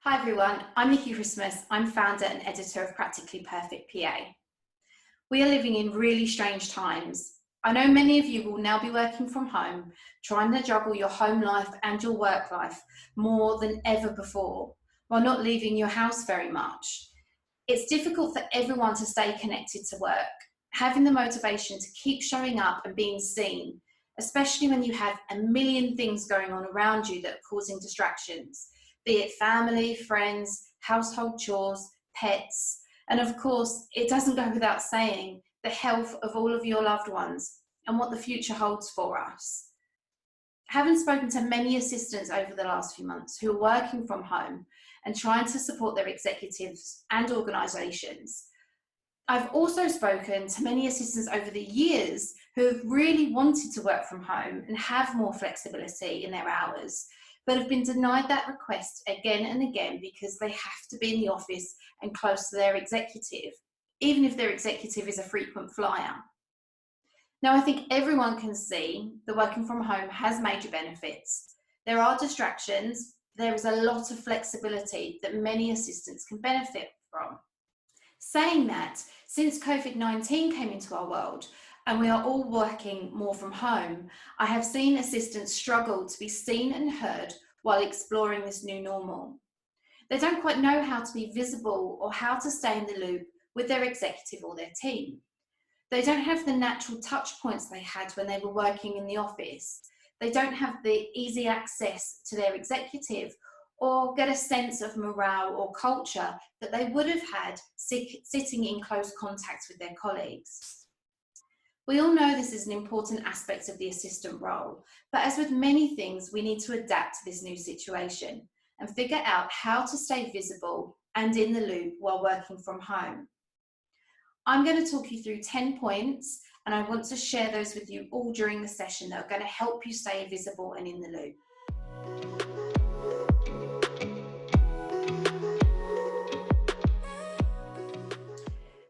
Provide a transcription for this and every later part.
Hi everyone, I'm Nicky Christmas. I'm founder and editor of Practically Perfect PA. We are living in really strange times. I know many of you will now be working from home, trying to juggle your home life and your work life more than ever before, while not leaving your house very much. It's difficult for everyone to stay connected to work, having the motivation to keep showing up and being seen, especially when you have a million things going on around you that are causing distractions. Be it family, friends, household chores, pets, and of course, it doesn't go without saying, the health of all of your loved ones and what the future holds for us. Having spoken to many assistants over the last few months who are working from home and trying to support their executives and organisations, I've also spoken to many assistants over the years who have really wanted to work from home and have more flexibility in their hours, but have been denied that request again and again because they have to be in the office and close to their executive, even if their executive is a frequent flyer. Now, I think everyone can see that working from home has major benefits. There are distractions, there is a lot of flexibility that many assistants can benefit from. Saying that, since COVID-19 came into our world and we are all working more from home, I have seen assistants struggle to be seen and heard while exploring this new normal. They don't quite know how to be visible or how to stay in the loop with their executive or their team. They don't have the natural touch points they had when they were working in the office. They don't have the easy access to their executive or get a sense of morale or culture that they would have had sitting in close contact with their colleagues. We all know this is an important aspect of the assistant role, but as with many things, we need to adapt to this new situation and figure out how to stay visible and in the loop while working from home. I'm going to talk you through 10 points, and I want to share those with you all during the session that are going to help you stay visible and in the loop.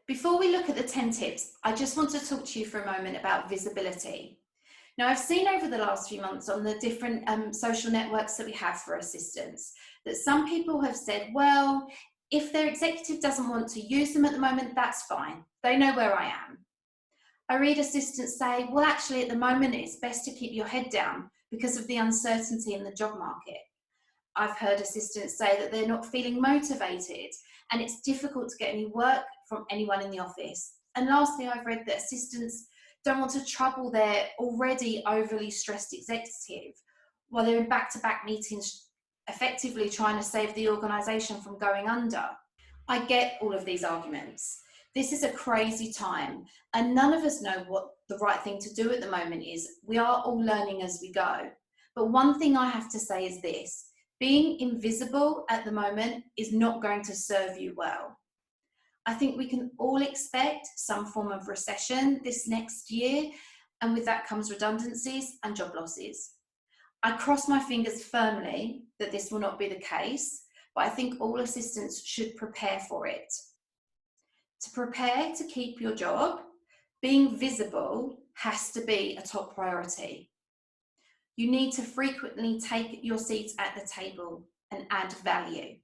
Before we look at the 10 tips, I just want to talk to you for a moment about visibility. Now, I've seen over the last few months on the different social networks that we have for assistants that some people have said, well, if their executive doesn't want to use them at the moment, that's fine. They know where I am. I read assistants say, well, actually, at the moment, it's best to keep your head down because of the uncertainty in the job market. I've heard assistants say that they're not feeling motivated and it's difficult to get any work from anyone in the office. And lastly, I've read that assistants don't want to trouble their already overly stressed executive while they're in back-to-back meetings, effectively trying to save the organisation from going under. I get all of these arguments. This is a crazy time and none of us know what the right thing to do at the moment is. We are all learning as we go. But one thing I have to say is this: being invisible at the moment is not going to serve you well. I think we can all expect some form of recession this next year, and with that comes redundancies and job losses. I cross my fingers firmly that this will not be the case, but I think all assistants should prepare for it. To prepare to keep your job, being visible has to be a top priority. You need to frequently take your seat at the table and add value.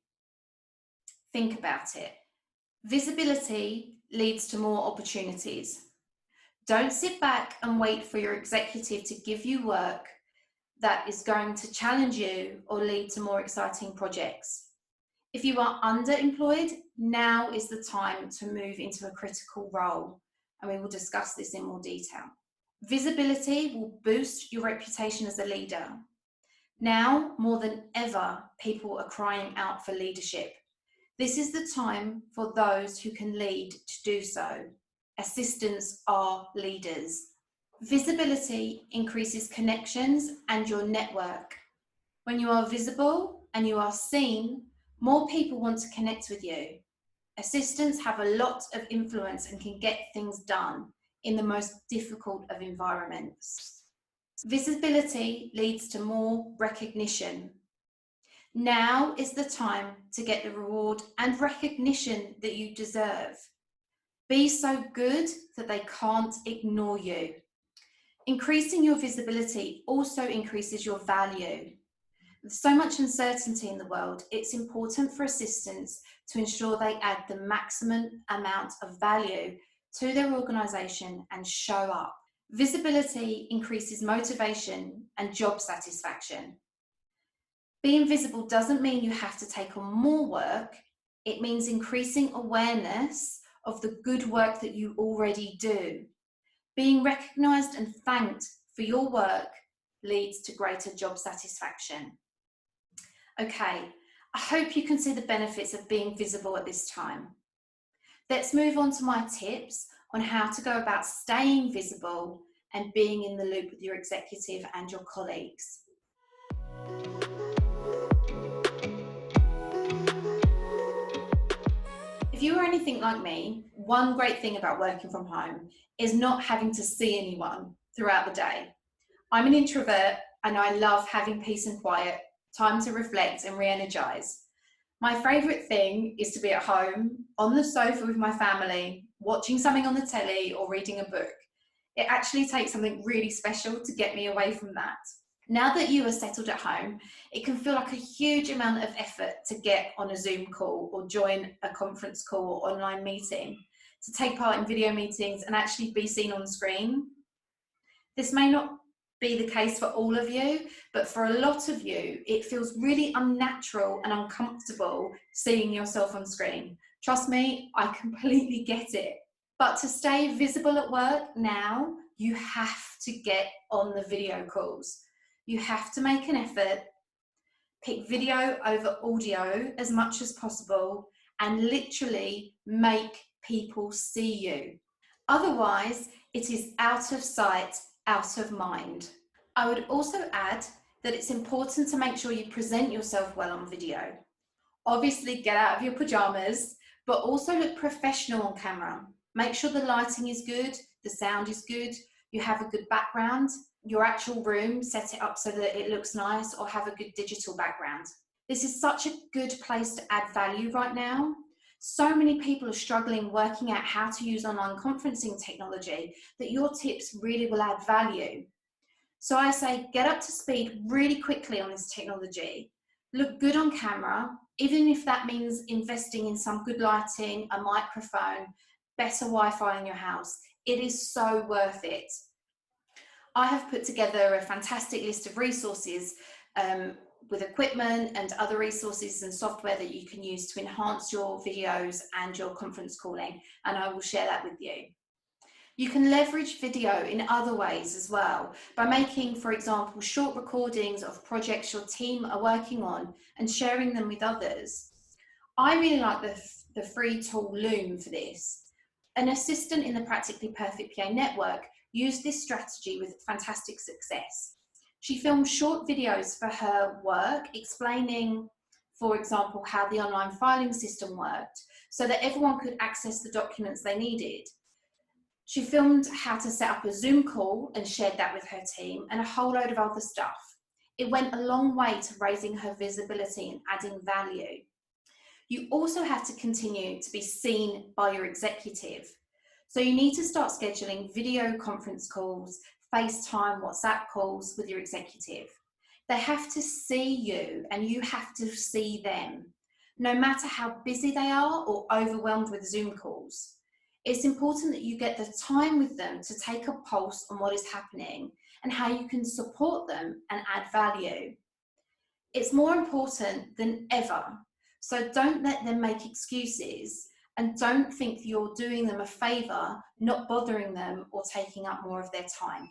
Think about it. Visibility leads to more opportunities. Don't sit back and wait for your executive to give you work that is going to challenge you or lead to more exciting projects. If you are underemployed, now is the time to move into a critical role, and we will discuss this in more detail. Visibility will boost your reputation as a leader. Now, more than ever, people are crying out for leadership. This is the time for those who can lead to do so. Assistants are leaders. Visibility increases connections and your network. When you are visible and you are seen, more people want to connect with you. Assistants have a lot of influence and can get things done in the most difficult of environments. Visibility leads to more recognition. Now is the time to get the reward and recognition that you deserve. Be so good that they can't ignore you. Increasing your visibility also increases your value. With so much uncertainty in the world, it's important for assistants to ensure they add the maximum amount of value to their organisation and show up. Visibility increases motivation and job satisfaction. Being visible doesn't mean you have to take on more work. It means increasing awareness of the good work that you already do. Being recognised and thanked for your work leads to greater job satisfaction. Okay, I hope you can see the benefits of being visible at this time. Let's move on to my tips on how to go about staying visible and being in the loop with your executive and your colleagues. If you are anything like me, one great thing about working from home is not having to see anyone throughout the day. I'm an introvert and I love having peace and quiet, time to reflect and re-energize. My favourite thing is to be at home, on the sofa with my family, watching something on the telly or reading a book. It actually takes something really special to get me away from that. Now that you are settled at home, it can feel like a huge amount of effort to get on a Zoom call or join a conference call or online meeting, to take part in video meetings and actually be seen on screen. This may not be the case for all of you, but for a lot of you, it feels really unnatural and uncomfortable seeing yourself on screen. Trust me, I completely get it. But to stay visible at work now, you have to get on the video calls. You have to make an effort, pick video over audio as much as possible, and literally make people see you. Otherwise, it is out of sight, out of mind. I would also add that it's important to make sure you present yourself well on video. Obviously, get out of your pajamas, but also look professional on camera. Make sure the lighting is good, the sound is good, you have a good background, your actual room, set it up so that it looks nice, or have a good digital background. This is such a good place to add value right now. So many people are struggling working out how to use online conferencing technology that your tips really will add value. So I say get up to speed really quickly on this technology. Look good on camera, even if that means investing in some good lighting, a microphone, better Wi-Fi in your house. It is so worth it. I have put together a fantastic list of resources with equipment and other resources and software that you can use to enhance your videos and your conference calling, and I will share that with you. You can leverage video in other ways as well, by making, for example, short recordings of projects your team are working on and sharing them with others. I really like the free tool Loom for this. An assistant in the Practically Perfect PA network used this strategy with fantastic success. She filmed short videos for her work explaining, for example, how the online filing system worked so that everyone could access the documents they needed. She filmed how to set up a Zoom call and shared that with her team, and a whole load of other stuff. It went a long way to raising her visibility and adding value. You also have to continue to be seen by your executive. So you need to start scheduling video conference calls, FaceTime, WhatsApp calls with your executive. They have to see you and you have to see them, no matter how busy they are or overwhelmed with Zoom calls. It's important that you get the time with them to take a pulse on what is happening and how you can support them and add value. It's more important than ever, so don't let them make excuses, and don't think you're doing them a favour not bothering them or taking up more of their time.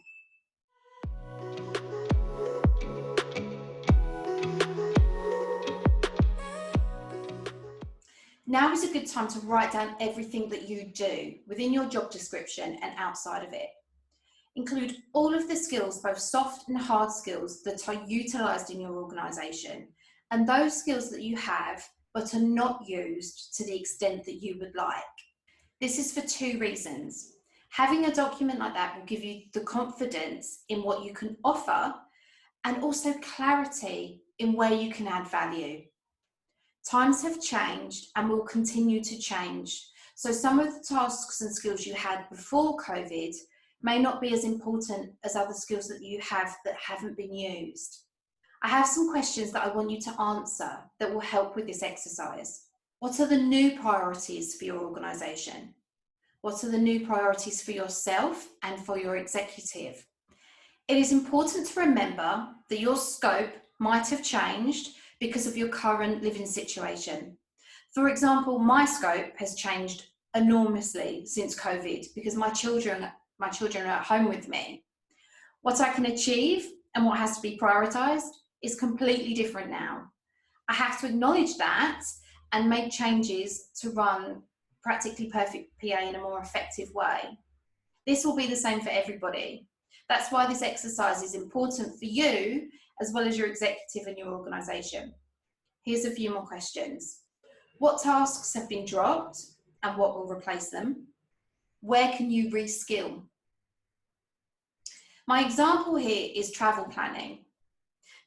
Now is a good time to write down everything that you do within your job description and outside of it. Include all of the skills, both soft and hard skills, that are utilised in your organisation, and those skills that you have but are not used to the extent that you would like. This is for two reasons. Having a document like that will give you the confidence in what you can offer, and also clarity in where you can add value. Times have changed and will continue to change. So some of the tasks and skills you had before COVID may not be as important as other skills that you have that haven't been used. I have some questions that I want you to answer that will help with this exercise. What are the new priorities for your organisation? What are the new priorities for yourself and for your executive? It is important to remember that your scope might have changed because of your current living situation. For example, my scope has changed enormously since COVID because my children are at home with me. What I can achieve and what has to be prioritised is completely different now. I have to acknowledge that and make changes to run practically perfect PA in a more effective way. This will be the same for everybody. That's why this exercise is important for you as well as your executive and your organisation. Here's a few more questions. What tasks have been dropped and what will replace them? Where can you reskill? My example here is travel planning.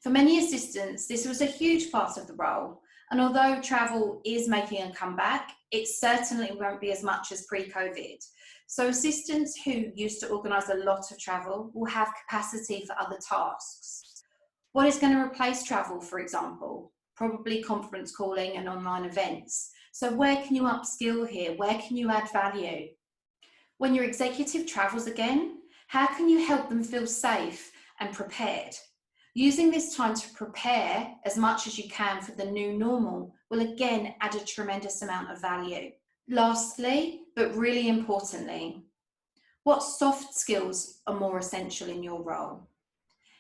For many assistants, this was a huge part of the role, and although travel is making a comeback, it certainly won't be as much as pre-COVID. So assistants who used to organise a lot of travel will have capacity for other tasks. What is going to replace travel, for example? Probably conference calling and online events. So where can you upskill here? Where can you add value? When your executive travels again, how can you help them feel safe and prepared? Using this time to prepare as much as you can for the new normal will again add a tremendous amount of value. Lastly, but really importantly, what soft skills are more essential in your role?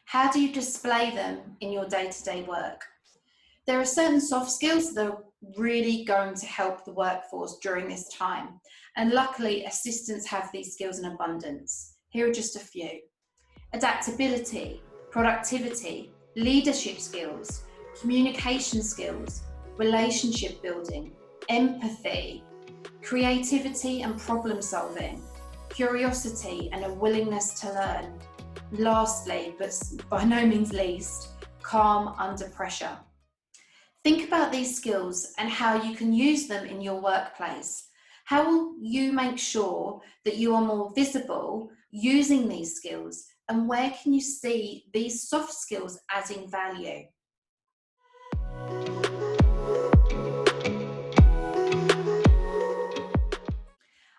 How do you display them in your day-to-day work? There are certain soft skills that are really going to help the workforce during this time. And luckily, assistants have these skills in abundance. Here are just a few. Adaptability, productivity, leadership skills, communication skills, relationship building, empathy, creativity and problem solving, curiosity and a willingness to learn. Lastly, but by no means least, calm under pressure. Think about these skills and how you can use them in your workplace. How will you make sure that you are more visible using these skills, and where can you see these soft skills adding value?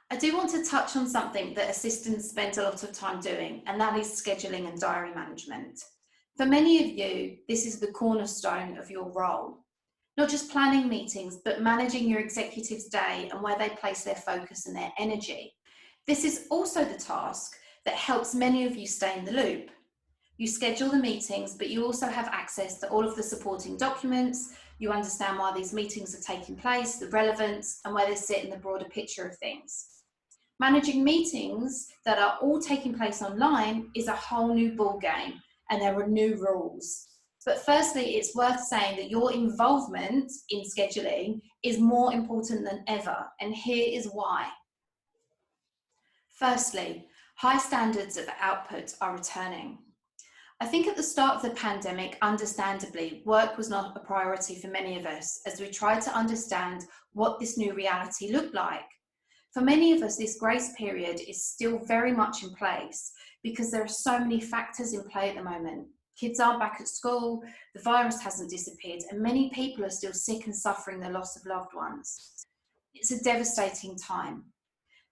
I do want to touch on something that assistants spend a lot of time doing, and that is scheduling and diary management. For many of you, this is the cornerstone of your role. Not just planning meetings, but managing your executive's day and where they place their focus and their energy. This is also the task that helps many of you stay in the loop. You schedule the meetings, but you also have access to all of the supporting documents. You understand why these meetings are taking place, the relevance, and where they sit in the broader picture of things. Managing meetings that are all taking place online is a whole new ballgame, and there are new rules. But firstly, it's worth saying that your involvement in scheduling is more important than ever, and here is why. Firstly, high standards of output are returning. I think at the start of the pandemic, understandably, work was not a priority for many of us as we tried to understand what this new reality looked like. For many of us, this grace period is still very much in place because there are so many factors in play at the moment. Kids aren't back at school, the virus hasn't disappeared, and many people are still sick and suffering the loss of loved ones. It's a devastating time.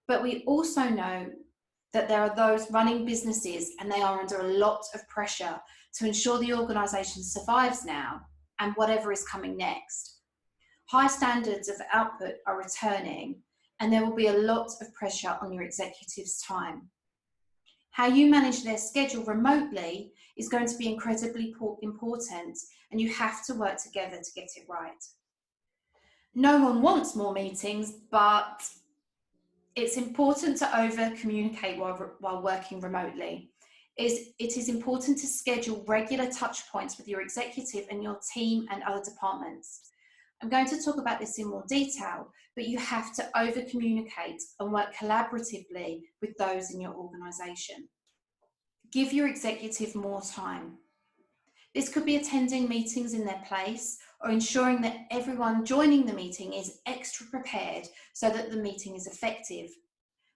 But we also know that there are those running businesses and they are under a lot of pressure to ensure the organisation survives now and whatever is coming next. High standards of output are returning, and there will be a lot of pressure on your executives' time. How you manage their schedule remotely is going to be incredibly important, and you have to work together to get it right. No one wants more meetings, but it's important to over-communicate while working remotely. It is important to schedule regular touch points with your executive and your team and other departments. I'm going to talk about this in more detail, but you have to over-communicate and work collaboratively with those in your organisation. Give your executive more time. This could be attending meetings in their place or ensuring that everyone joining the meeting is extra prepared so that the meeting is effective.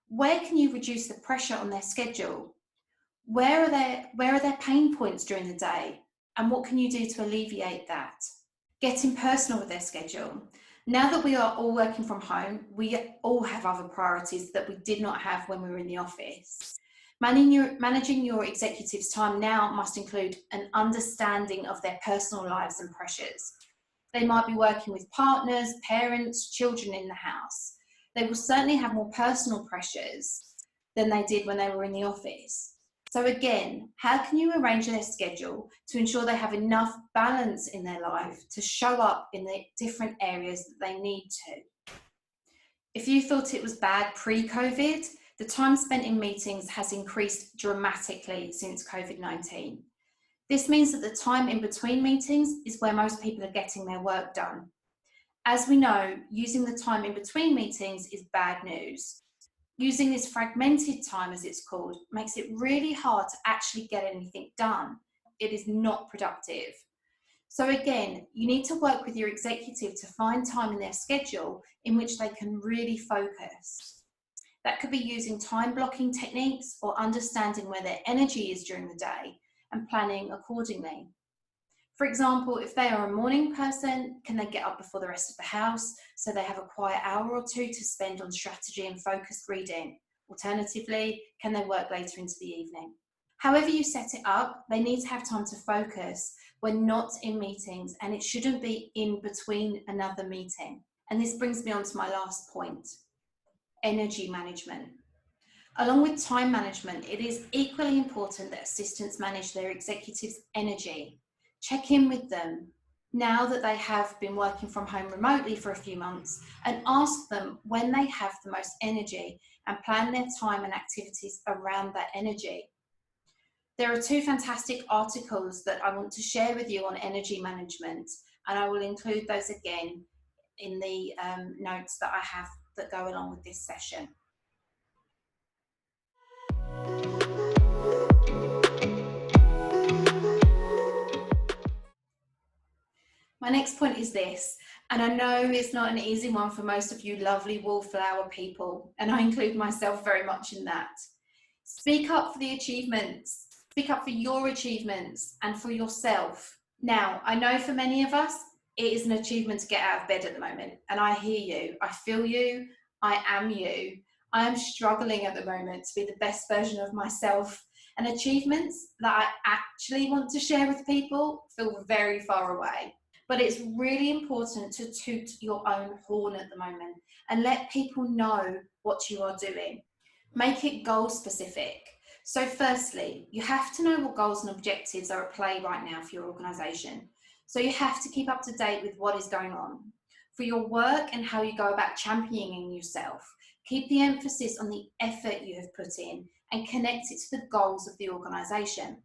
Where can you reduce the pressure on their schedule? Where are their pain points during the day? And what can you do to alleviate that? Getting personal with their schedule. Now that we are all working from home, we all have other priorities that we did not have when we were in the office. Managing your executive's time now must include an understanding of their personal lives and pressures. They might be working with partners, parents, children in the house. They will certainly have more personal pressures than they did when they were in the office. So again, how can you arrange their schedule to ensure they have enough balance in their life to show up in the different areas that they need to? If you thought it was bad pre-COVID, the time spent in meetings has increased dramatically since COVID-19. This means that the time in between meetings is where most people are getting their work done. As we know, using the time in between meetings is bad news. Using this fragmented time, as it's called, makes it really hard to actually get anything done. It is not productive. So again, you need to work with your executive to find time in their schedule in which they can really focus. That could be using time blocking techniques or understanding where their energy is during the day and planning accordingly. For example, if they are a morning person, can they get up before the rest of the house so they have a quiet hour or two to spend on strategy and focused reading? Alternatively, can they work later into the evening? However you set it up, they need to have time to focus when not in meetings, and it shouldn't be in between another meeting. And this brings me on to my last point, energy management. Along with time management, it is equally important that assistants manage their executives' energy. Check in with them now that they have been working from home remotely for a few months and ask them when they have the most energy and plan their time and activities around that energy. There are two fantastic articles that I want to share with you on energy management, and I will include those again in the notes that I have that go along with this session. My next point is this, and I know it's not an easy one for most of you lovely wallflower people, and I include myself very much in that. Speak up for the achievements. Speak up for your achievements and for yourself. Now, I know for many of us, it is an achievement to get out of bed at the moment, and I hear you, I feel you, I am you. I am struggling at the moment to be the best version of myself, and achievements that I actually want to share with people feel very far away. But it's really important to toot your own horn at the moment and let people know what you are doing. Make it goal specific. So firstly, you have to know what goals and objectives are at play right now for your organisation. So you have to keep up to date with what is going on. For your work and how you go about championing yourself, keep the emphasis on the effort you have put in and connect it to the goals of the organisation.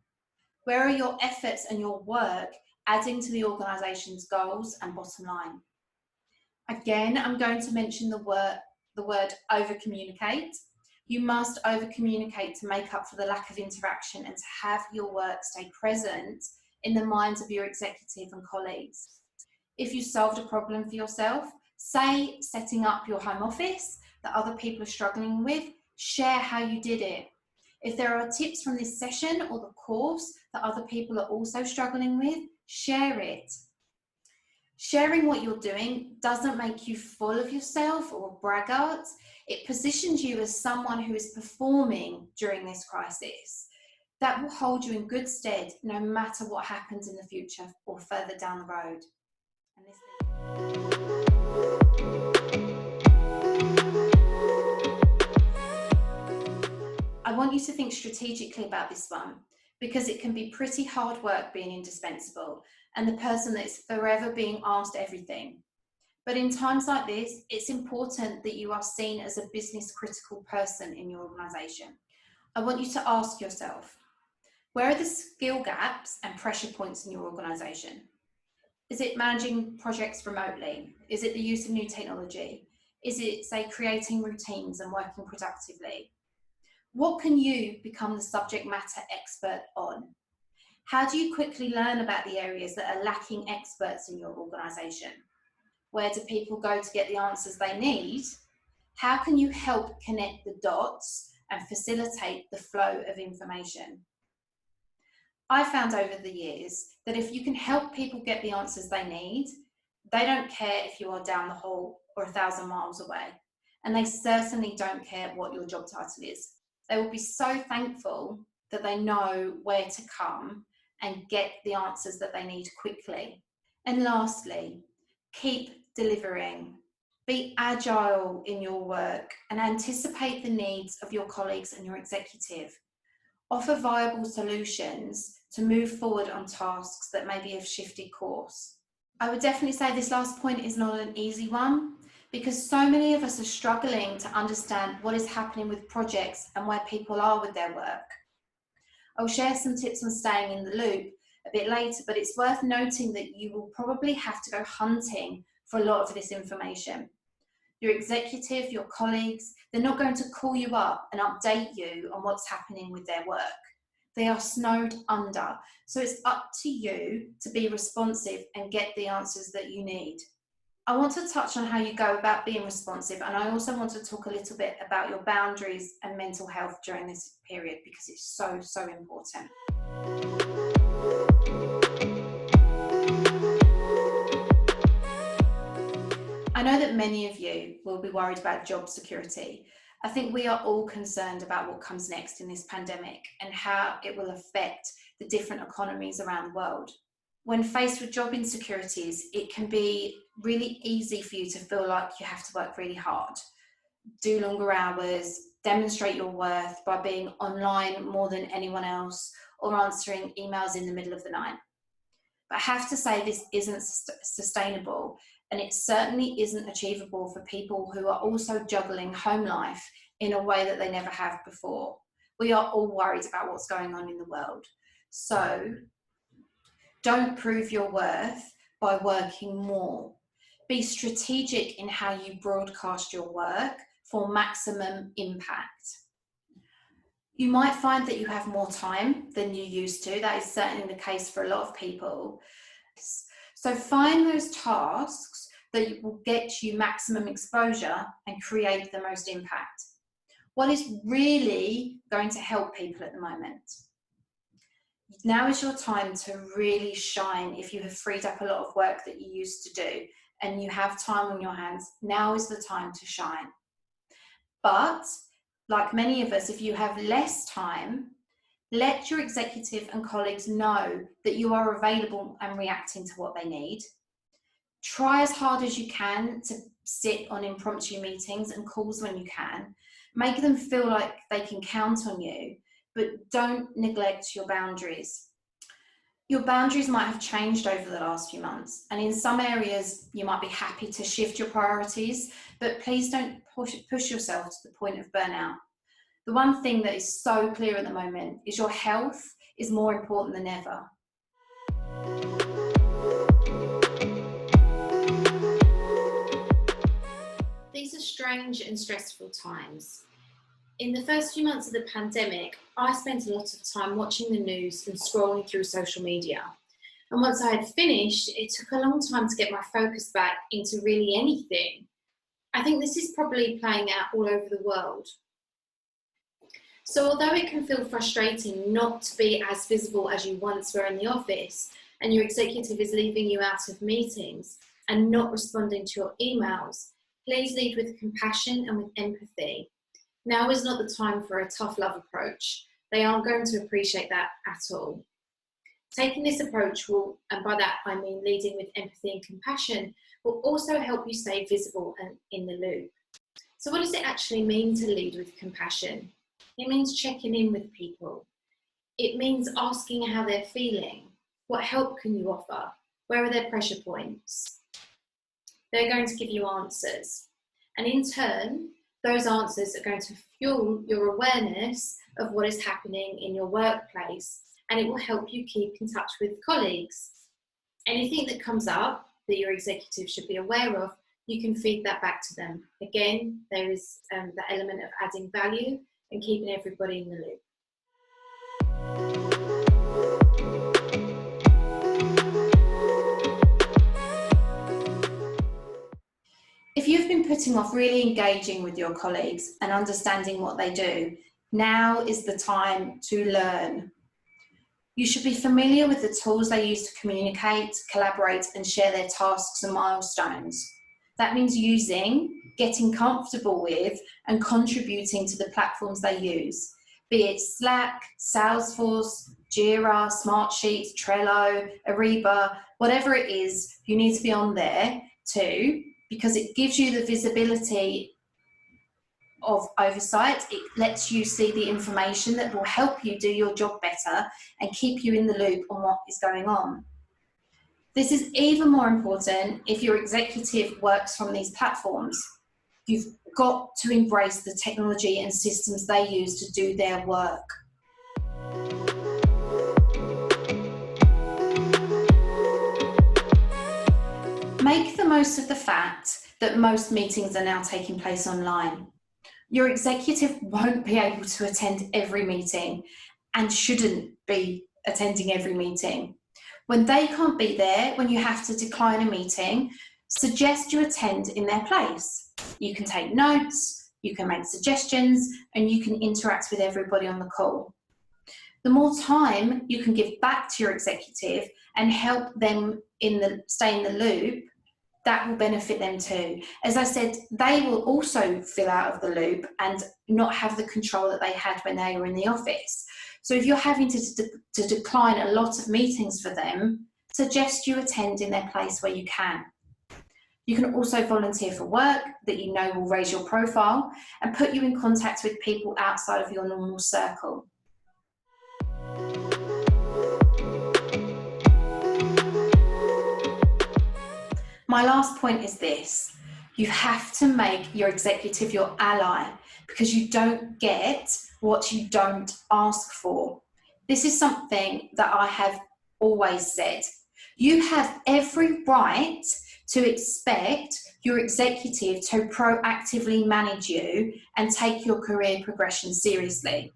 Where are your efforts and your work adding to the organisation's goals and bottom line? Again, I'm going to mention the word over-communicate. You must over-communicate to make up for the lack of interaction and to have your work stay present in the minds of your executive and colleagues. If you solved a problem for yourself, say setting up your home office that other people are struggling with, share how you did it. If there are tips from this session or the course that other people are also struggling with, share it. Sharing what you're doing doesn't make you full of yourself or a braggart. It positions you as someone who is performing during this crisis. That will hold you in good stead no matter what happens in the future or further down the road. I want you to think strategically about this one, because it can be pretty hard work being indispensable and the person that's forever being asked everything. But in times like this, it's important that you are seen as a business critical person in your organisation. I want you to ask yourself, where are the skill gaps and pressure points in your organisation? Is it managing projects remotely? Is it the use of new technology? Is it, say, creating routines and working productively? What can you become the subject matter expert on? How do you quickly learn about the areas that are lacking experts in your organisation? Where do people go to get the answers they need? How can you help connect the dots and facilitate the flow of information? I found over the years that if you can help people get the answers they need, they don't care if you are down the hall or 1,000 miles away. And they certainly don't care what your job title is. They will be so thankful that they know where to come and get the answers that they need quickly. And lastly, keep delivering. Be agile in your work and anticipate the needs of your colleagues and your executive. Offer viable solutions to move forward on tasks that maybe have shifted course. I would definitely say this last point is not an easy one, because so many of us are struggling to understand what is happening with projects and where people are with their work. I'll share some tips on staying in the loop a bit later, but it's worth noting that you will probably have to go hunting for a lot of this information. Your executive, your colleagues, they're not going to call you up and update you on what's happening with their work. They are snowed under. So it's up to you to be responsive and get the answers that you need. I want to touch on how you go about being responsive, and I also want to talk a little bit about your boundaries and mental health during this period, because it's so, so important. I know that many of you will be worried about job security. I think we are all concerned about what comes next in this pandemic and how it will affect the different economies around the world. When faced with job insecurities, it can be really easy for you to feel like you have to work really hard, do longer hours, demonstrate your worth by being online more than anyone else, or answering emails in the middle of the night. But I have to say this isn't sustainable, and it certainly isn't achievable for people who are also juggling home life in a way that they never have before. We are all worried about what's going on in the world. So don't prove your worth by working more. Be strategic in how you broadcast your work for maximum impact. You might find that you have more time than you used to. That is certainly the case for a lot of people. So find those tasks that will get you maximum exposure and create the most impact. What is really going to help people at the moment? Now is your time to really shine. If you have freed up a lot of work that you used to do and you have time on your hands, now is the time to shine. But like many of us, if you have less time, let your executive and colleagues know that you are available and reacting to what they need. Try as hard as you can to sit on impromptu meetings and calls when you can. Make them feel like they can count on you, but don't neglect your boundaries. Your boundaries might have changed over the last few months, and in some areas you might be happy to shift your priorities, but please don't push yourself to the point of burnout. The one thing that is so clear at the moment is your health is more important than ever. These are strange and stressful times. In the first few months of the pandemic, I spent a lot of time watching the news and scrolling through social media. And once I had finished, it took a long time to get my focus back into really anything. I think this is probably playing out all over the world. So although it can feel frustrating not to be as visible as you once were in the office, and your executive is leaving you out of meetings and not responding to your emails, please lead with compassion and with empathy. Now is not the time for a tough love approach. They aren't going to appreciate that at all. Taking this approach will, and by that I mean leading with empathy and compassion, will also help you stay visible and in the loop. So what does it actually mean to lead with compassion? It means checking in with people. It means asking how they're feeling. What help can you offer? Where are their pressure points? They're going to give you answers. And in turn, those answers are going to fuel your awareness of what is happening in your workplace, and it will help you keep in touch with colleagues. Anything that comes up that your executive should be aware of, you can feed that back to them. Again, there is the element of adding value and keeping everybody in the loop. If you've been putting off really engaging with your colleagues and understanding what they do, now is the time to learn. You should be familiar with the tools they use to communicate, collaborate, and share their tasks and milestones. That means using, getting comfortable with, and contributing to the platforms they use, be it Slack, Salesforce, Jira, Smartsheets, Trello, Ariba, whatever it is, you need to be on there too, because it gives you the visibility of oversight. It lets you see the information that will help you do your job better and keep you in the loop on what is going on. This is even more important if your executive works from these platforms. You've got to embrace the technology and systems they use to do their work. Make the most of the fact that most meetings are now taking place online. Your executive won't be able to attend every meeting and shouldn't be attending every meeting. When they can't be there, when you have to decline a meeting, suggest you attend in their place. You can take notes, you can make suggestions, and you can interact with everybody on the call. The more time you can give back to your executive and help them stay in the loop, that will benefit them too. As I said, they will also feel out of the loop and not have the control that they had when they were in the office. So if you're having to decline a lot of meetings for them, suggest you attend in their place where you can. You can also volunteer for work that you know will raise your profile and put you in contact with people outside of your normal circle. My last point is this: you have to make your executive your ally, because you don't get what you don't ask for. This is something that I have always said. You have every right to expect your executive to proactively manage you and take your career progression seriously.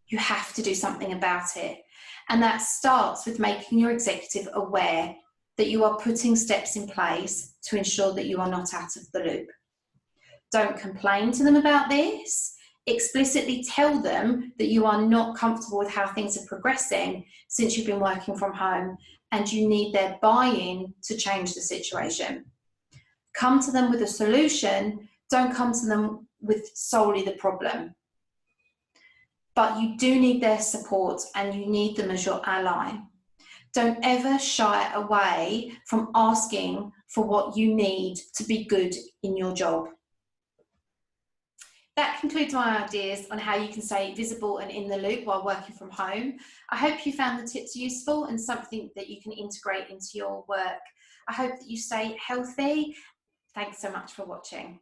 You have to do something about it. And that starts with making your executive aware that you are putting steps in place to ensure that you are not out of the loop. Don't complain to them about this. Explicitly tell them that you are not comfortable with how things are progressing since you've been working from home and you need their buy-in to change the situation. Come to them with a solution. Don't come to them with solely the problem. But you do need their support and you need them as your ally. Don't ever shy away from asking for what you need to be good in your job. That concludes my ideas on how you can stay visible and in the loop while working from home. I hope you found the tips useful and something that you can integrate into your work. I hope that you stay healthy. Thanks so much for watching.